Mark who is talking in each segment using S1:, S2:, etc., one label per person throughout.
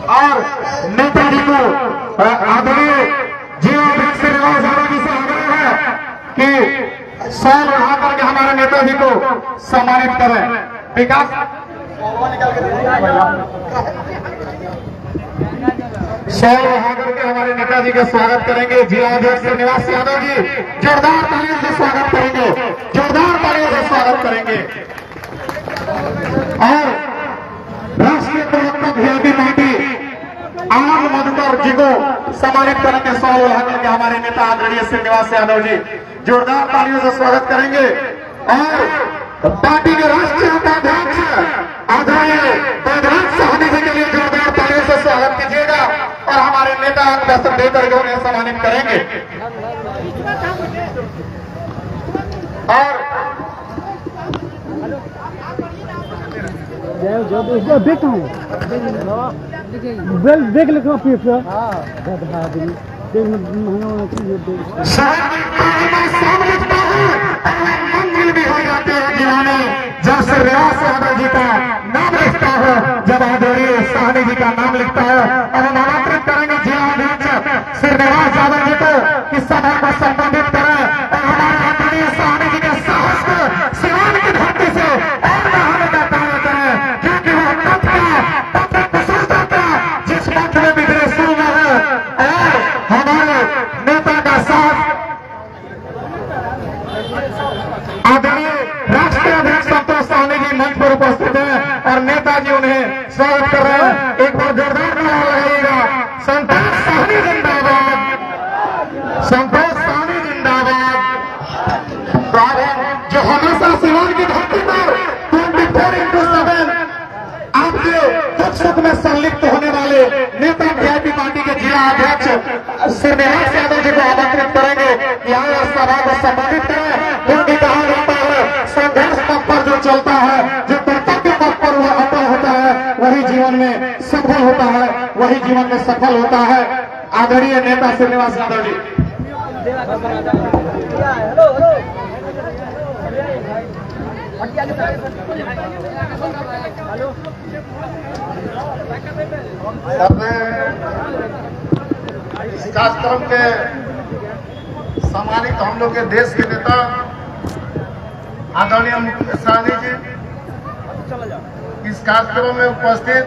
S1: और नेताजी को आदरणीय जीवाध्यक्ष श्रीनिवास यादव जी से आग्रह है कि सौर उठा करके हमारे नेताजी को सम्मानित करें। विकास सौर उठा करके हमारे नेताजी का स्वागत करेंगे। जिलाध्यक्ष श्रीनिवास यादव जी जोरदार तालियों से स्वागत करेंगे, जोरदार तालियों से स्वागत करेंगे। और राष्ट्रीय प्रवक्ता वीआईपी पार्टी आनंद मधुकर जी को सम्मानित करेंगे। सौर उठा करके हमारे नेता आदरणीय श्रीनिवास यादव जी जोरदार तालियों से स्वागत करेंगे। और पार्टी के राष्ट्रीय उपाध्यक्ष आदरणीय बैद्यनाथ साहनी जी के लिए जोरदार तालियों से स्वागत कीजिएगा और हमारे नेता दस्तक देकर के उन्हें सम्मानित करेंगे। और
S2: देख लिखो
S1: मंजिल भी हो जाते हैं जिन्होंने जब श्रीनिवास यादव जी का नाम लिखता है, जब आदरणीय साहनी जी का नाम लिखता है और हम आमंत्रित करेंगे जिलाध्यक्ष श्रीनिवास यादव जी को कि सभा को संबोधित करें और हमारे आदरणीय साहनी जी के साहस को सिवान की धरती से और बढ़ाने का कार्य करें, क्योंकि वो तथ्य कुशलता का जिस मंच में विदेशों में है और हमारे नेता का साथ आदरणीय राष्ट्रीय अध्यक्ष संतोष साहनी जी मंच पर उपस्थित हैं और नेताजी उन्हें स्वागत कर रहे हैं। एक बार जोरदार नारा लगाइएगा, संतोष साहनी जिंदाबाद, संतोष साहनी जिंदाबाद। जो हमेशा सिवान की धरती पर 24/7 आपके दुख सुख में संलिप्त होने वाले नेता वीआईपी पार्टी के जिला अध्यक्ष श्रीनिवास यादव जी को आमंत्रित करेंगे कि आए सभा को संबोधित करें, क्योंकि कहा जाता है संघर्ष पथ पर जो चलता है, जो कर्तव्य पथ पर वह अटल होता है, वही जीवन में सफल होता है, वही जीवन में सफल होता है। आदरणीय नेता श्रीनिवास यादव जी।
S3: इस कार्यक्रम के सम्मानित हम लोग के देश के नेता आदरणीय मुकेश सहनी जी, इस कार्यक्रम में उपस्थित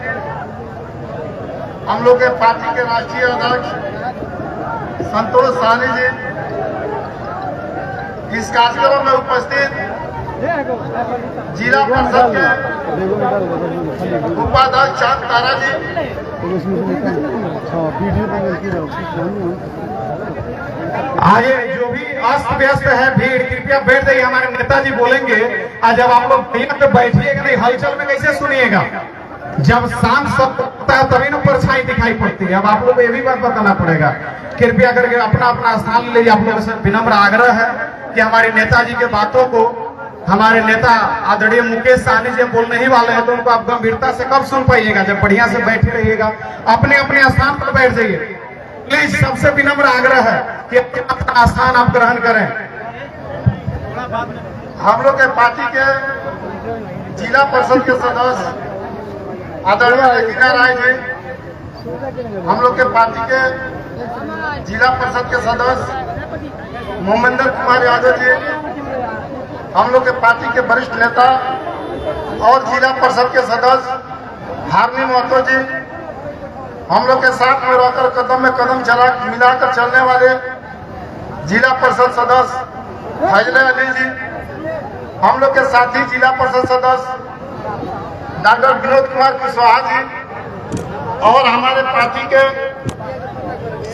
S3: हम लोग के पार्टी के राष्ट्रीय अध्यक्ष संतोष सहनी जी, इस कार्यक्रम में उपस्थित जिला परिषद के उपाध्यक्ष चांद तारा जी,
S1: आगे जो भी अस्त व्यस्त है भीड़, कृपया बैठ जाइए, हमारे नेताजी बोलेंगे। और जब आप लोग भीड़ में बैठिएगा नहीं, हलचल में कैसे सुनिएगा? जब शाम सब होता है तभी ना परछाई दिखाई पड़ती है। अब आप लोग को ये भी बात बताना पड़ेगा। कृपया करके अपना अपना स्थान ले लीजिए। आप लोगों से विनम्र आग्रह है कि हमारे नेताजी के बातों को हमारे नेता आदरणीय मुकेश सहनी जी बोलने ही वाले हैं, तो उनको आप गंभीरता से कब सुन पाइएगा? जब बढ़िया से बैठे रहिएगा, अपने अपने स्थान पर बैठ जाइए। प्लीज, सबसे विनम्र आग्रह है कि अपना स्थान आप ग्रहण करें।
S3: हम लोग के पार्टी के जिला परिषद के सदस्य आदरणीय लेखिका राय जी, हम लोग के पार्टी के जिला परिषद के सदस्य मोहम्मद कुमार यादव जी, हम लोग के पार्टी के वरिष्ठ नेता और जिला परिषद के सदस्य हारनी महतो जी, हम लोग के साथ में रहकर कदम में कदम मिलाकर चलने वाले जिला परिषद सदस्य फैजले अली जी, हम लोग के साथी जिला परिषद सदस्य डॉक्टर विनोद कुमार कुशवाहा जी और हमारे पार्टी के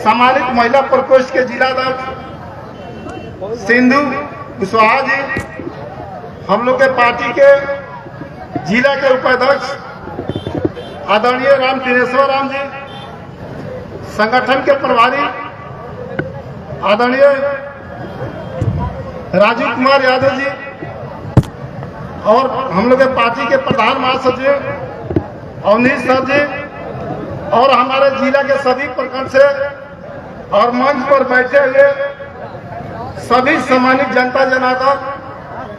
S3: सम्मानित महिला प्रकोष्ठ के जिला अध्यक्ष सिंधु कुशवाहा जी, हम लोग के पार्टी के जिला के उपाध्यक्ष आदरणीय राम दिनेश्वर राम जी, संगठन के प्रभारी आदरणीय राजीव कुमार यादव जी और हम लोग के पार्टी के प्रधान महासचिव अवनीश सर जी और हमारे जिला के सभी प्रखंड से और मंच पर बैठे हुए सभी सम्मानित जनता जनार्दन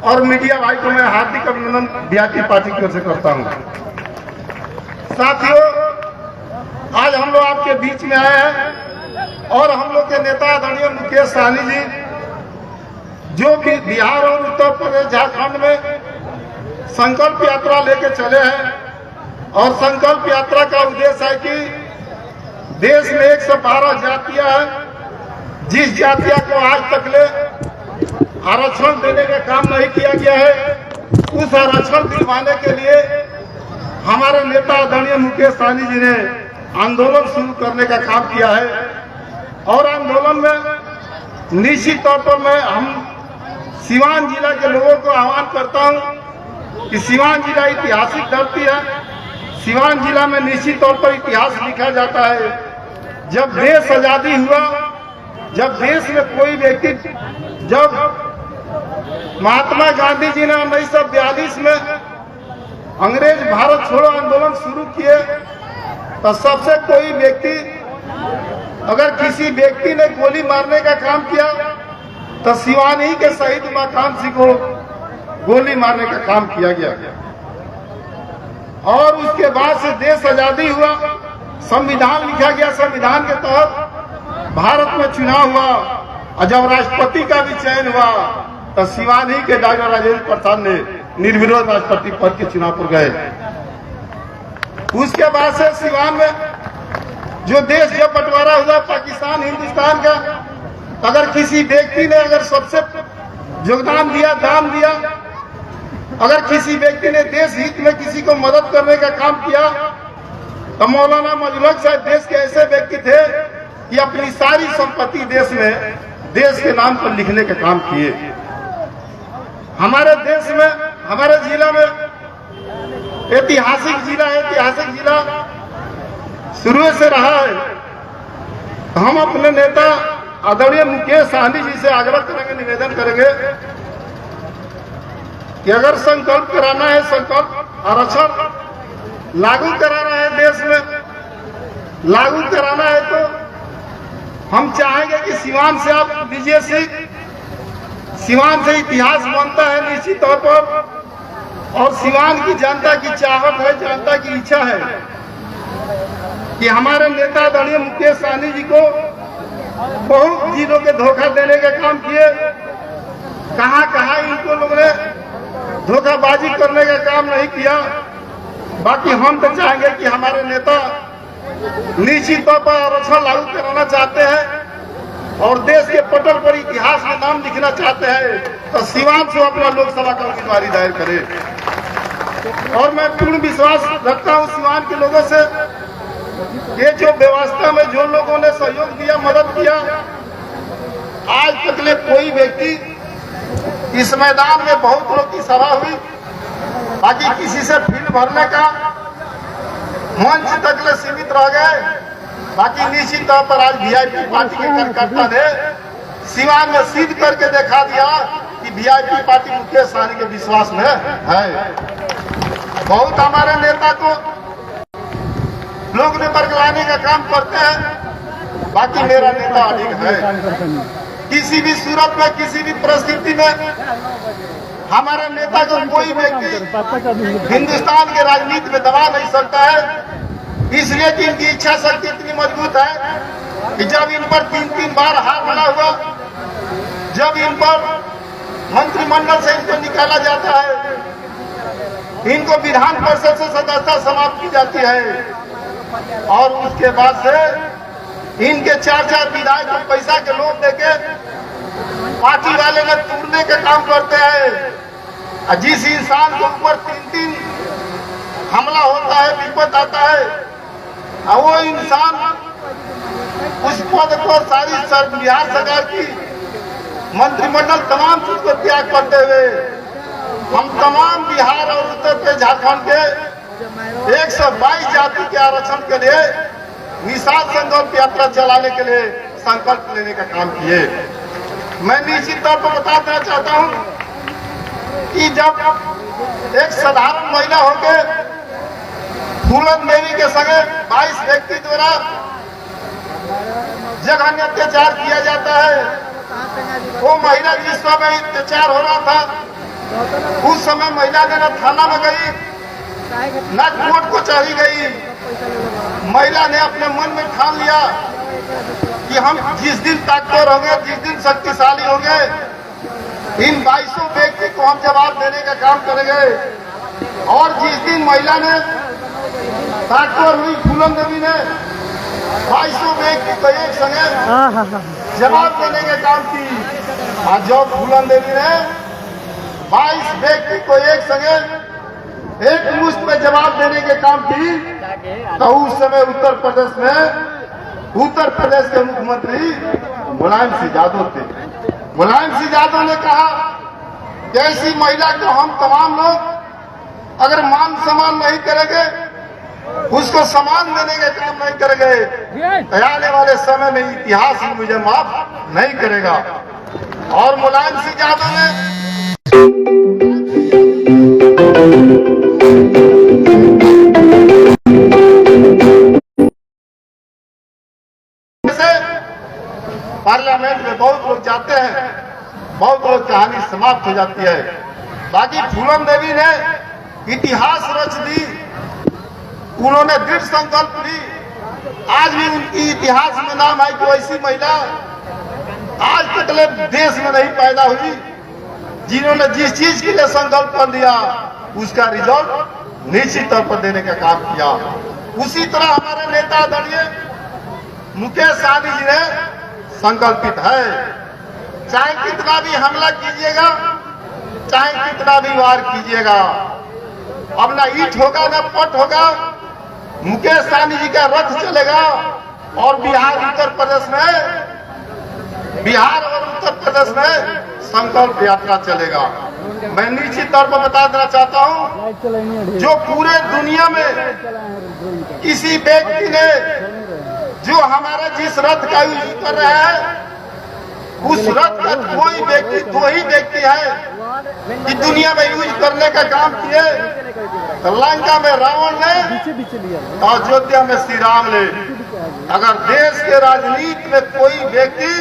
S3: और मीडिया भाई को मैं हार्दिक अभिनंदन वीआईपी पार्टी की ओर से करता हूं। साथियों, आज हम लोग आपके बीच में आए हैं और हम लोग के नेता आदरणीय मुकेश सहनी जी, जो कि बिहार और उत्तर प्रदेश झारखंड में संकल्प यात्रा लेके चले हैं और संकल्प यात्रा का उद्देश्य है कि देश में 112 जातियां हैं, जिस जातिया को आज तक ले आरक्षण देने का काम नहीं किया गया है, उस आरक्षण दिलवाने के लिए हमारे नेता आदरणीय मुकेश सहनी जी ने आंदोलन शुरू करने का काम किया है। और आंदोलन में निश्चित तौर पर मैं हम सीवान जिला के लोगों को आह्वान करता हूं कि सीवान जिला ऐतिहासिक धरती है। सीवान जिला में निश्चित तौर पर इतिहास लिखा जाता है। जब देश आजादी हुआ, जब देश में कोई व्यक्ति, जब महात्मा गांधी जी ने 1942 में अंग्रेज भारत छोड़ो आंदोलन शुरू किए, तो सबसे कोई व्यक्ति, अगर किसी व्यक्ति ने गोली मारने का काम किया तो सिवानी के शहीद मकाम सिंह को गोली मारने का काम किया गया। और उसके बाद से देश आजादी हुआ, संविधान लिखा गया, संविधान के तहत भारत में चुनाव हुआ और जब राष्ट्रपति का भी चयन हुआ तो सिवानी के डॉक्टर राजेंद्र प्रसाद ने निर्विरोध राष्ट्रपति पद के चुनाव पर गए। उसके बाद से सिवान में जो देश जब बंटवारा हुआ पाकिस्तान हिंदुस्तान का, अगर किसी व्यक्ति ने अगर सबसे योगदान दिया, दान दिया, अगर किसी व्यक्ति ने देश हित में किसी को मदद करने का काम किया, तो मौलाना मजलूक साहब देश के ऐसे व्यक्ति थे कि अपनी सारी संपत्ति देश में, देश के नाम पर लिखने का काम किए। हमारे देश में, हमारे जिला में ऐतिहासिक जिला शुरू से रहा है। तो हम अपने नेता आदरणीय मुकेश सहनी जी से आग्रह करेंगे, निवेदन करेंगे कि अगर संकल्प कराना है, संकल्प आरक्षण लागू कराना है, देश में लागू कराना है, तो हम चाहेंगे कि सिवान से आप लीजिए सीख। सिवान से इतिहास बनता है निश्चित तौर पर, और सिवान की जनता की चाहत है, जनता की इच्छा है कि हमारे नेता आदरणीय मुकेश सहनी जी को बहुत जिलों के धोखा देने का काम किए। कहां इनको लोगों ने धोखाबाजी करने का काम नहीं किया। बाकी हम तो चाहेंगे कि हमारे नेता निश्चित तौर पर आरक्षण लागू कराना चाहते हैं और देश के पटल पर इतिहास में नाम लिखना चाहते हैं, तो सिवान से अपना लोकसभा का उम्मीदवारी दायर करे। और मैं पूर्ण विश्वास रखता हूं सिवान के लोगों से, ये जो व्यवस्था में जो लोगों ने सहयोग दिया, मदद किया, आज तक ले कोई व्यक्ति, इस मैदान में बहुत लोग की सभा हुई, बाकी किसी से फील्ड भरने का मंच तक ले सीमित रह गए। बाकी निश्चित तौर पर आज वीआईपी पार्टी के कार्यकर्ता ने सिवान में सिद्ध करके दिखा दिया कि वीआईपी पार्टी मुकेश सहनी के विश्वास में है। बहुत हमारे नेता को लोग ने बरगलाने का काम करते हैं, बाकी मेरा नेता अधिक है। किसी भी सूरत में, किसी भी परिस्थिति में हमारे नेता को कोई व्यक्ति हिंदुस्तान के राजनीति में दबा नहीं सकता है, इसलिए कि इनकी इच्छा शक्ति इतनी मजबूत है कि जब इन पर 3 बार हार बना हुआ, जब इन पर मंत्रिमंडल से इनको निकाला जाता है, इनको विधान परिषद से सदस्यता समाप्त की जाती है और उसके बाद से इनके 4 विधायक को पैसा के लोभ देके पार्टी वाले ने तोड़ने का काम करते हैं। जिस इंसान के ऊपर 3 हमला होता है, विपद आता है, वो इंसान उस पद को सारी बिहार सरकार की मंत्रिमंडल तमाम चीज को त्याग करते हुए हम तमाम बिहार और उत्तर प्रदेश झारखंड के 122 जाति के आरक्षण के लिए निषाद संकल्प यात्रा चलाने के लिए संकल्प लेने का काम किए। मैं निश्चित तौर पर बता देना चाहता हूं कि जब एक साधारण महिला होकर फूलन देवी के संगे 22 व्यक्ति द्वारा जघन्य अत्याचार किया जाता है, वो महिला जिस समय अत्याचार हो रहा था उस समय महिला ने न थाना में गई न कोर्ट को चली गई। महिला ने अपने मन में ठान लिया कि हम जिस दिन ताकतवर होंगे, जिस दिन शक्तिशाली होंगे, इन 2200 व्यक्ति को हम जवाब देने का काम करेंगे। और जिस दिन महिला ने ताकतवर हुई, फूलन देवी ने 2200 व्यक्ति को एक संगे जवाब देने का काम की। और जब फूलन देवी ने 22 व्यक्ति को एक संगे एक मुश्त में जवाब देने के काम की, तो उस समय उत्तर प्रदेश के मुख्यमंत्री मुलायम सिंह यादव थे। मुलायम सिंह यादव ने कहा कि ऐसी महिला को हम तमाम लोग अगर मान सम्मान नहीं करेंगे, उसको सम्मान देने का काम नहीं करेंगे, आने वाले समय में इतिहास मुझे माफ नहीं करेगा। और मुलायम सिंह यादव ने पार्लियामेंट में बहुत लोग जाते हैं, बहुत लोग कहानी समाप्त हो जाती है। बाकी फूलन देवी ने इतिहास रच दी, उन्होंने दृढ़ संकल्प ली। आज भी उनकी इतिहास में नाम है कि ऐसी महिला आज तक देश में नहीं पैदा हुई, जिन्होंने जिस चीज के लिए संकल्प कर लिया उसका रिजल्ट निश्चित तौर पर देने का काम किया। उसी तरह हमारे नेता आदरणीय मुकेश सहनी जी ने संकल्पित है, चाहे कितना भी हमला कीजिएगा, चाहे कितना भी वार कीजिएगा, अब ना ईंट होगा ना पट होगा, मुकेश सहनी जी का रथ चलेगा। और बिहार और उत्तर प्रदेश में संकल्प यात्रा चलेगा। मैं निश्चित तौर पर बता देना चाहता हूं, जो पूरे दुनिया में किसी व्यक्ति ने जो हमारा जिस रथ का यूज कर रहे हैं, उस रथ का कोई व्यक्ति, दो ही व्यक्ति है कि दुनिया में यूज करने का काम किए। लंका में रावण ने और अयोध्या में श्री राम ने। अगर देश के राजनीति में कोई व्यक्ति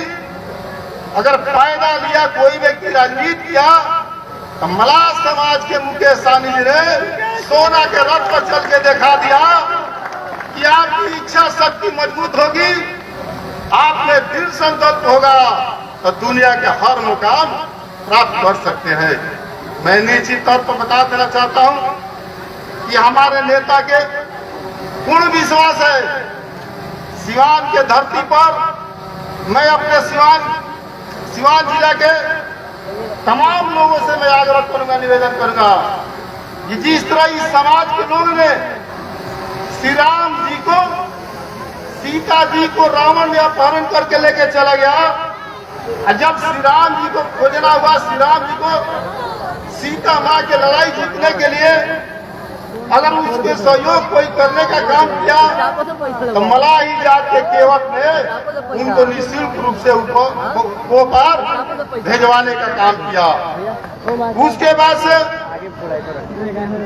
S3: अगर फायदा लिया, कोई व्यक्ति राजनीति किया, तो मलाह समाज के मुकेश सहनी जी ने सोना के रथ पर चल के दिखा दिया कि आपकी इच्छा शक्ति मजबूत होगी, आप में दृढ़ संकल्प होगा तो दुनिया के हर मुकाम प्राप्त कर सकते हैं। मैं निश्चित तौर पर बता देना चाहता हूं कि हमारे नेता के पूर्ण विश्वास है, सिवान के धरती पर मैं अपने सिवान जिला के तमाम लोगों से मैं आग्रह करूंगा, निवेदन करूंगा कि जिस तरह इस समाज के लोगों ने श्री राम जी को, सीता जी को रावण ने अपहरण करके लेके चला गया, और जब श्री राम जी को खोजना हुआ, श्री राम जी को सीता माँ के लड़ाई जीतने के लिए अगर उसके सहयोग कोई करने का काम किया, तो मलाही जात के केवट ने उनको निःशुल्क रूप से ऊपर भेजवाने का काम किया। उसके बाद से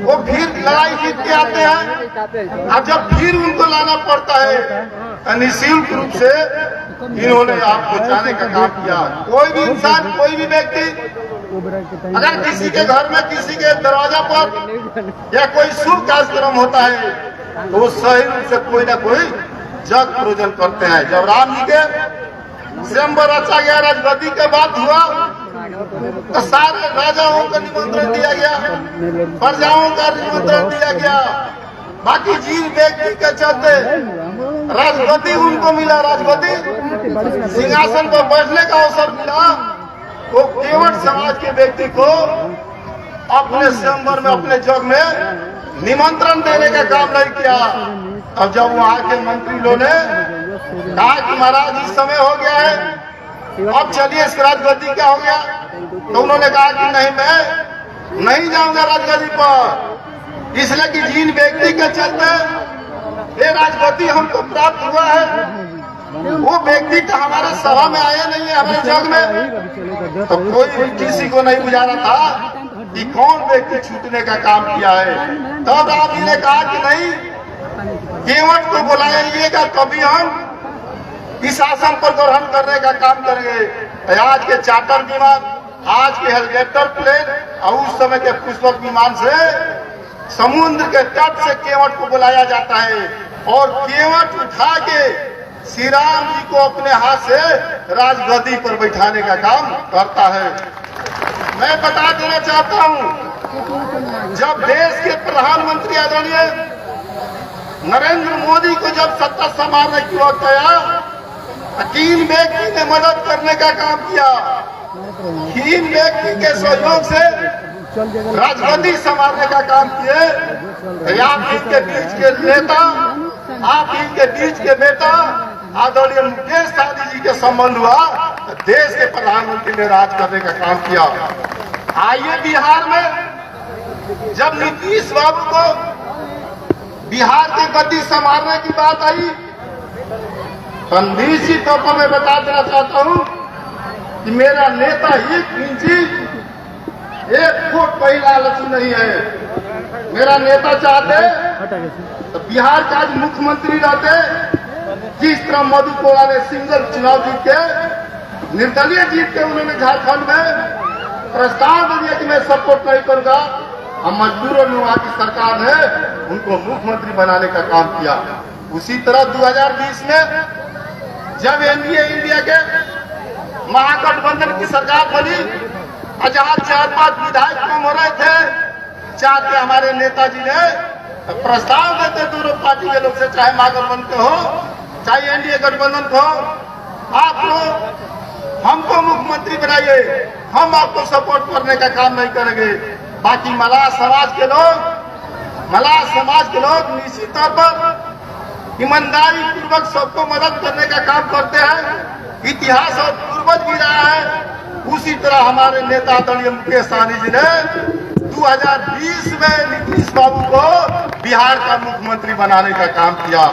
S3: वो फिर लड़ाई जीत के आते हैं, और जब फिर उनको लाना पड़ता है निःशुल्क रूप से इन्होंने आपको जाने का काम किया। कोई भी इंसान, कोई भी व्यक्ति अगर किसी के घर में, किसी के दरवाजा पर या कोई शुभ कार्यक्रम होता है, तो वो सही रूप से कोई ना कोई जग प्रयोजन करते हैं। जब राम जी के स्वयंवर रचा गया, राजगद्दी के बात हुआ, तो सारे राजाओं को निमंत्रण दिया गया, प्रजाओं का निमंत्रण दिया गया। बाकी जिन व्यक्ति के चलते राजगद्दी उनको मिला, राजगद्दी सिंहासन पर बैठने का अवसर मिला, वो केवट समाज के व्यक्ति को अपने स्वयंवर में, अपने जग में निमंत्रण देने का काम नहीं किया। अब जब वहां के मंत्री लोगों ने कहा कि महाराज इस समय हो गया है, अब चलिए इस राजगद्दी क्या हो गया, तो उन्होंने कहा कि नहीं, मैं नहीं जाऊंगा राजगद्दी पर, इसलिए कि जिन व्यक्ति के चलते ये राजगद्दी हमको प्राप्त हुआ है, वो व्यक्ति तो हमारे सभा में आया नहीं है, हमारे जग में। तो कोई किसी को नहीं बुझा रहा था कि कौन व्यक्ति छूटने का काम किया है। तब राम जी ने कहा कि नहीं, केवट को बुलाइएगा, कभी हम इस आसन पर ग्रहण करने का काम करेंगे। आज के चार्टर विमान आज के हेलीकॉप्टर प्लेन और उस समय के पुष्पक विमान से समुद्र के तट से केवट को बुलाया जाता है और केवट उठा के श्री राम जी को अपने हाथ से राजगद्दी पर बैठाने का काम करता है। मैं बता देना चाहता हूं, जब देश के प्रधानमंत्री आदरणीय नरेंद्र मोदी को जब सत्ता संभालने की वक्त आया, 3 व्यक्ति ने मदद करने का काम किया। 3 व्यक्ति के सहयोग से राजगद्दी संभालने का काम किए। आप इनके बीच के नेता, आप इनके बीच के नेता आदरणीय मुकेश सहनी जी के संबंध हुआ, देश के प्रधानमंत्री ने राज करने का काम किया। आइए बिहार में जब नीतीश बाबू को बिहार की गद्दी संभालने की बात आई, तो निश्चित तौर पर मैं बता देना चाहता हूं कि मेरा नेता 1 इंची 1 फुट कहीं लालची नहीं है। मेरा नेता चाहते तो बिहार का आज मुख्यमंत्री रहते। जिस तरह मधु कोड़ा ने सिंगल चुनाव जीत के, निर्दलीय जीत के उन्होंने झारखंड में प्रस्ताव दे दिया कि मैं सपोर्ट नहीं करूंगा, हम मजदूरों ने वहां की सरकार ने उनको मुख्यमंत्री बनाने का काम किया। उसी तरह 2020 में जब एनडीए इंडिया के महागठबंधन की सरकार बनी, जहां 4-5 विधायक कम हो रहे थे, चाहते हमारे नेताजी ने प्रस्ताव देते दोनों पार्टी के लोग से, चाहे महागठबंधन हो चाहे एनडीए गठबंधन को, आप लोग हमको मुख्यमंत्री बनाइए, हम आपको सपोर्ट करने का काम नहीं करेंगे। बाकी मलाह समाज के लोग निश्चित तौर पर ईमानदारी पूर्वक सबको मदद करने का काम करते हैं। इतिहास और पूर्वज भी रहा है। उसी तरह हमारे नेता आदरणीय मुकेश सहनी जी ने 2020 में नीतीश बाबू को बिहार का मुख्यमंत्री बनाने का काम किया।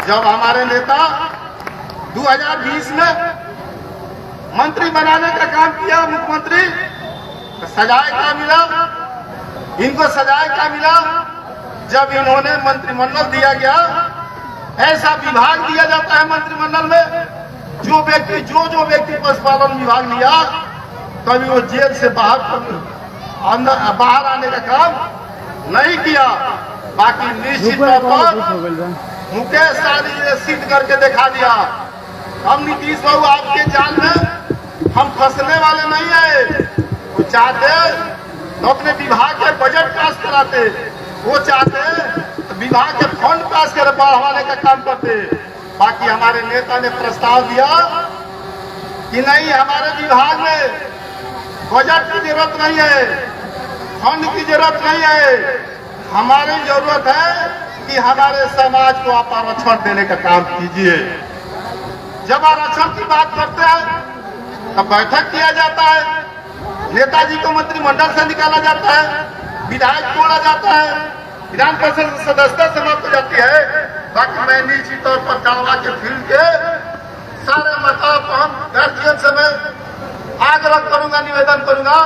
S3: जब हमारे नेता 2020 में मंत्री बनाने का काम किया, मुख्यमंत्री, तो सजाए क्या मिला? इनको सजाए क्या मिला? जब इन्होंने मंत्रिमंडल दिया गया, ऐसा विभाग दिया जाता है मंत्रिमंडल में, जो व्यक्ति पशुपालन विभाग लिया, कभी वो जेल से बाहर आने का काम नहीं किया। बाकी निश्चित तौर पर मुकेश सहनी ने सिद्ध करके दिखा दिया। हम नीतीश बाबू आपके जाल में हम फंसने वाले नहीं है। वो चाहते तो अपने विभाग के बजट पास कराते, वो चाहते तो विभाग के फंड पास कर बढ़ाने का काम करते। बाकी हमारे नेता ने प्रस्ताव दिया कि नहीं, हमारे विभाग में बजट की जरूरत नहीं है, फंड की जरूरत नहीं है, हमारी जरूरत है कि हमारे समाज को आप आरक्षण देने का काम कीजिए। जब आरक्षण की बात करते हैं तब बैठक किया जाता है, नेताजी को मंत्रिमंडल से निकाला जाता है, विधायक तोड़ा जाता है, विधान परिषद सदस्यता समाप्त हो जाती है। बाकी मैं निश्चित तौर पर दावा के फील्ड के सारे मतलब हम गार्जियन से मैं आग्रह करूंगा, निवेदन करूंगा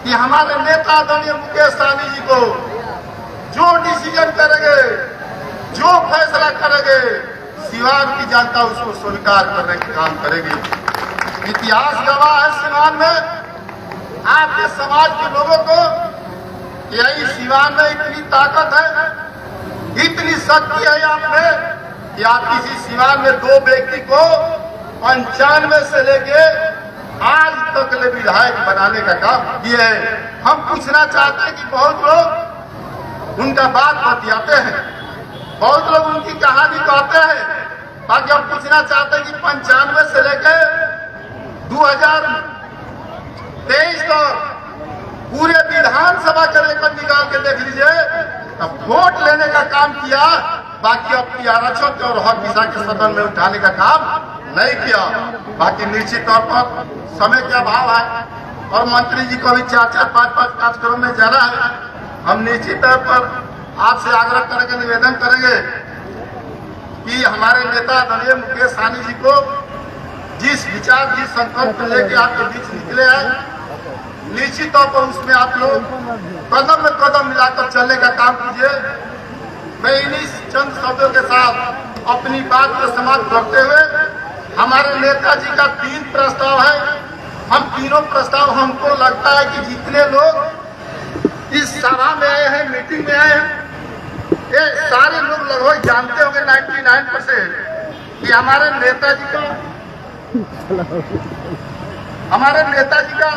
S3: कि हमारे नेता आदरणीय मुकेश सहनी जी को जो डिसीजन करेंगे, जो फैसला करेंगे, सिवान की जनता उसको स्वीकार करने का काम करेगी। इतिहास गवाह है सिवान में आपके समाज के लोगों को, यही सिवान में इतनी ताकत है, इतनी शक्ति है आप में कि आप किसी सिवान में 2 व्यक्ति को 95 से लेके आज तक ले विधायक बनाने का काम किए है। हम पूछना चाहते हैं कि बहुत लोग उनका बात बतियाते हैं, बहुत लोग उनकी कहानी कहते हैं। बाकी हम पूछना चाहते हैं कि 95 से लेके 2023 तक पूरे विधानसभा का रिकॉर्ड निकाल के देख लीजिए, अब वोट लेने का काम किया, बाकी अपनी आरक्षण और हक दिशा के सदन में उठाने का काम नहीं किया। बाकी निश्चित तौर पर समय के अभाव है और मंत्री जी को भी 4-4, 5-5 कार्यक्रम में जाना है। हम निश्चित तौर पर आपसे आग्रह करेंगे, निवेदन करेंगे कि हमारे नेता आदरणीय मुकेश सहनी जी को जिस विचार, जिस संकल्प लेके आपके बीच निकले हैं, निश्चित तौर पर उसमें आप लोग कदम में कदम मिलाकर चलने का काम कीजिए। मैं इन्हीं चंद शब्दों के साथ अपनी बात को समाप्त करते हुए, हमारे नेताजी का 3 प्रस्ताव है, हम तीनों प्रस्ताव हमको लगता है कि जितने लोग इस सभा में आए हैं, मीटिंग में आए हैं, ये सारे लोग लगभग जानते होंगे 99% कि हमारे नेताजी का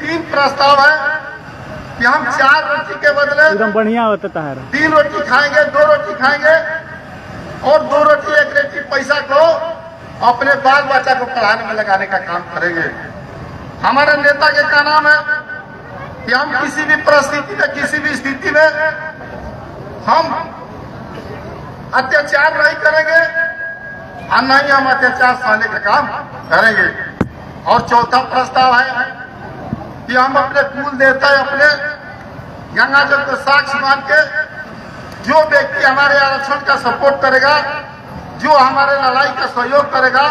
S3: 3 प्रस्ताव है कि हम 4 रोटी के बदले
S2: एकदम बढ़िया होता है
S3: 3 रोटी खाएंगे, 2 रोटी खाएंगे और 2 रोटी 1 रोटी पैसा को अपने बाल बच्चा को पढ़ाने में लगाने का काम करेंगे। हमारे नेता के का नाम है कि हम किसी भी परिस्थिति में, किसी भी स्थिति में हम अत्याचार नहीं करेंगे और नहीं हम अत्याचार सहने का काम करेंगे। और चौथा प्रस्ताव है कि हम अपने कुल देवता, अपने गंगा जल को साक्ष्य मान के जो व्यक्ति हमारे आरक्षण का सपोर्ट करेगा, जो हमारे लड़ाई का सहयोग करेगा,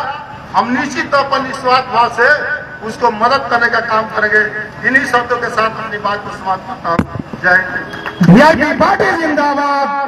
S3: हम निश्चित तौर पर निस्वार्थ भाव से उसको मदद करने का काम करेंगे। इन्हीं शब्दों के साथ अपनी बात को समाप्त करता हूँ। जय हिंद।
S1: पार्टी जिंदाबाद।